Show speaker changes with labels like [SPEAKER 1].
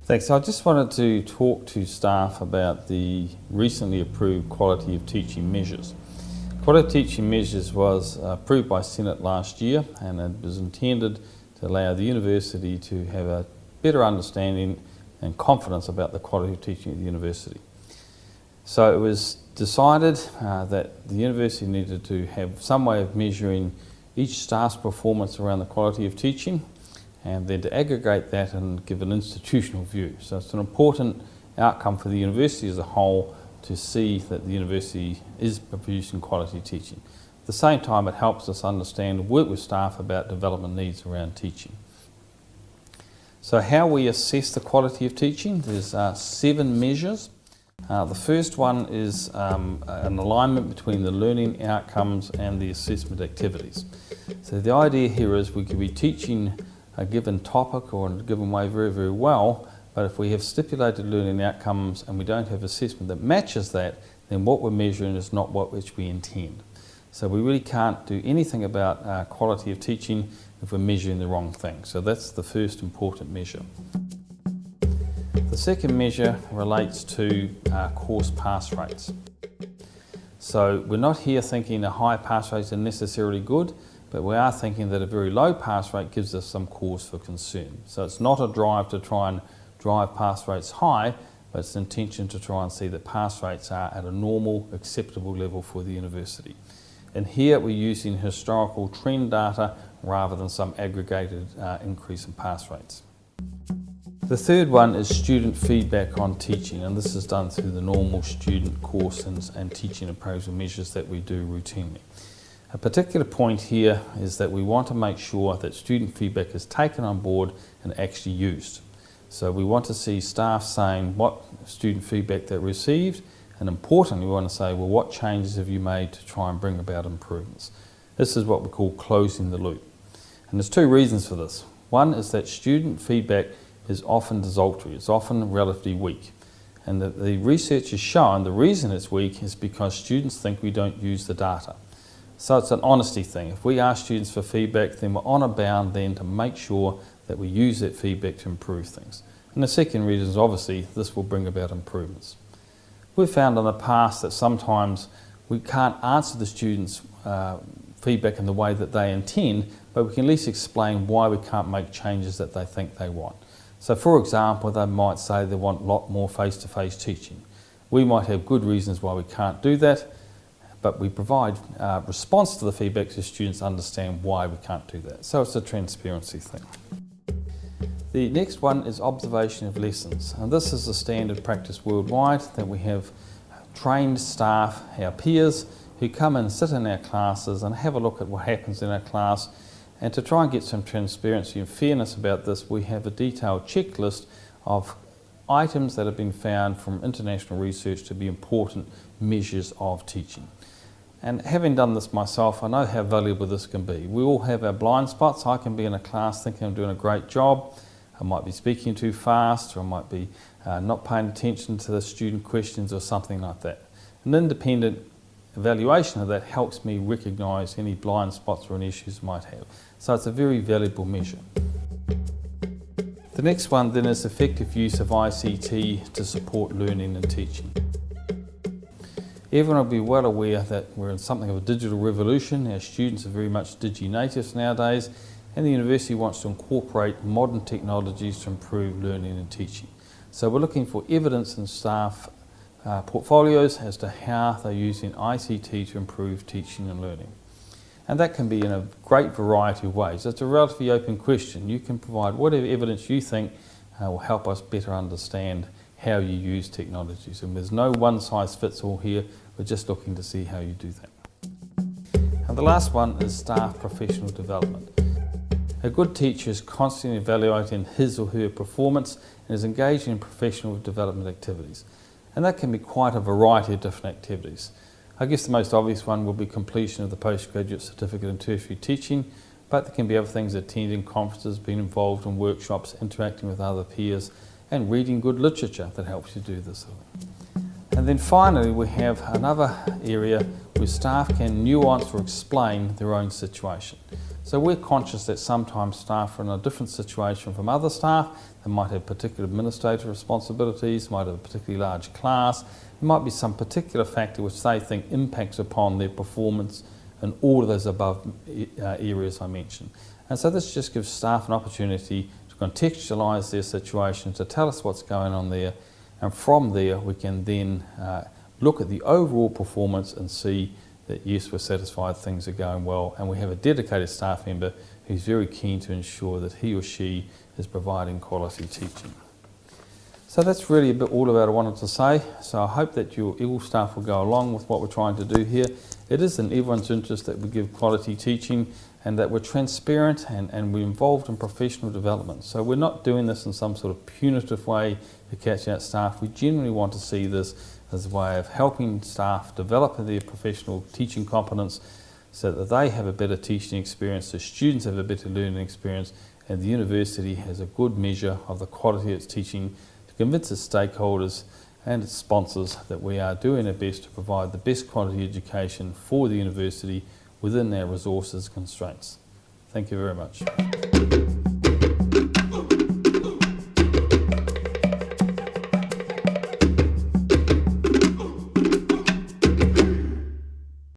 [SPEAKER 1] Thanks. I just wanted to talk to staff about the recently approved quality of teaching measures. Quality of teaching measures was approved by Senate last year, and it was intended to allow the university to have a better understanding and confidence about the quality of teaching at the university. So it was decided that the university needed to have some way of measuring each staff's performance around the quality of teaching, and then to aggregate that and give an institutional view. So it's an important outcome for the university as a whole to see that the university is producing quality teaching. At the same time, it helps us understand and work with staff about development needs around teaching. So how we assess the quality of teaching, there's 7 measures. The first one is an alignment between the learning outcomes and the assessment activities. So the idea here is we could be teaching a given topic or in a given way very, very well, but if we have stipulated learning outcomes and we don't have assessment that matches that, then what we're measuring is not what which we intend. So we really can't do anything about quality of teaching if we're measuring the wrong thing. So that's the first important measure. The second measure relates to course pass rates. So we're not here thinking a high pass rates are necessarily good, but we are thinking that a very low pass rate gives us some cause for concern. So it's not a drive to try and drive pass rates high, but it's an intention to try and see that pass rates are at a normal, acceptable level for the university. And here we're using historical trend data rather than some aggregated increase in pass rates. The third one is student feedback on teaching, and this is done through the normal student course and teaching appraisal measures that we do routinely. A particular point here is that we want to make sure that student feedback is taken on board and actually used. So we want to see staff saying what student feedback they received, and importantly we want to say, well, what changes have you made to try and bring about improvements? This is what we call closing the loop. And there's 2 reasons for this. One is that student feedback is often desultory, it's often relatively weak. And the research has shown the reason it's weak is because students think we don't use the data. So it's an honesty thing. If we ask students for feedback, then we're on a bound then to make sure that we use that feedback to improve things. And the second reason is obviously this will bring about improvements. We've found in the past that sometimes we can't answer the students' feedback in the way that they intend, but we can at least explain why we can't make changes that they think they want. So for example, they might say they want a lot more face-to-face teaching. We might have good reasons why we can't do that, but we provide response to the feedback so students understand why we can't do that. So it's a transparency thing. The next one is observation of lessons, and this is a standard practice worldwide that we have trained staff, our peers, who come and sit in our classes and have a look at what happens in our class. And to try and get some transparency and fairness about this, we have a detailed checklist of items that have been found from international research to be important measures of teaching. And having done this myself, I know how valuable this can be. We all have our blind spots. I can be in a class thinking I'm doing a great job. I might be speaking too fast, or I might be not paying attention to the student questions or something like that. An independent evaluation of that helps me recognise any blind spots or any issues I might have. So it's a very valuable measure. The next one then is effective use of ICT to support learning and teaching. Everyone will be well aware that we're in something of a digital revolution. Our students are very much digi-natives nowadays, and the university wants to incorporate modern technologies to improve learning and teaching. So we're looking for evidence in staff portfolios as to how they're using ICT to improve teaching and learning. And that can be in a great variety of ways. It's a relatively open question. You can provide whatever evidence you think will help us better understand how you use technologies. And there's no one size fits all here. We're just looking to see how you do that. And the last one is staff professional development. A good teacher is constantly evaluating his or her performance and is engaging in professional development activities. And that can be quite a variety of different activities. I guess the most obvious one will be completion of the postgraduate certificate in tertiary teaching, but there can be other things: attending conferences, being involved in workshops, interacting with other peers, and reading good literature that helps you do this. And then finally, we have another area where staff can nuance or explain their own situation. So we're conscious that sometimes staff are in a different situation from other staff. They might have particular administrative responsibilities, might have a particularly large class. There might be some particular factor which they think impacts upon their performance in all of those above areas I mentioned. And so this just gives staff an opportunity to contextualise their situation, to tell us what's going on there, and from there we can then look at the overall performance and see that yes, we're satisfied things are going well, and we have a dedicated staff member who's very keen to ensure that he or she is providing quality teaching. So that's really a bit all about what I wanted to say. So I hope that your Eagle staff will go along with what we're trying to do here. It is in everyone's interest that we give quality teaching and that we're transparent and we're involved in professional development. So we're not doing this in some sort of punitive way to catch out staff. We generally want to see this as a way of helping staff develop their professional teaching competence so that they have a better teaching experience, the students have a better learning experience, and the university has a good measure of the quality of its teaching to convince its stakeholders and its sponsors that we are doing our best to provide the best quality education for the university within our resources constraints. Thank you very much.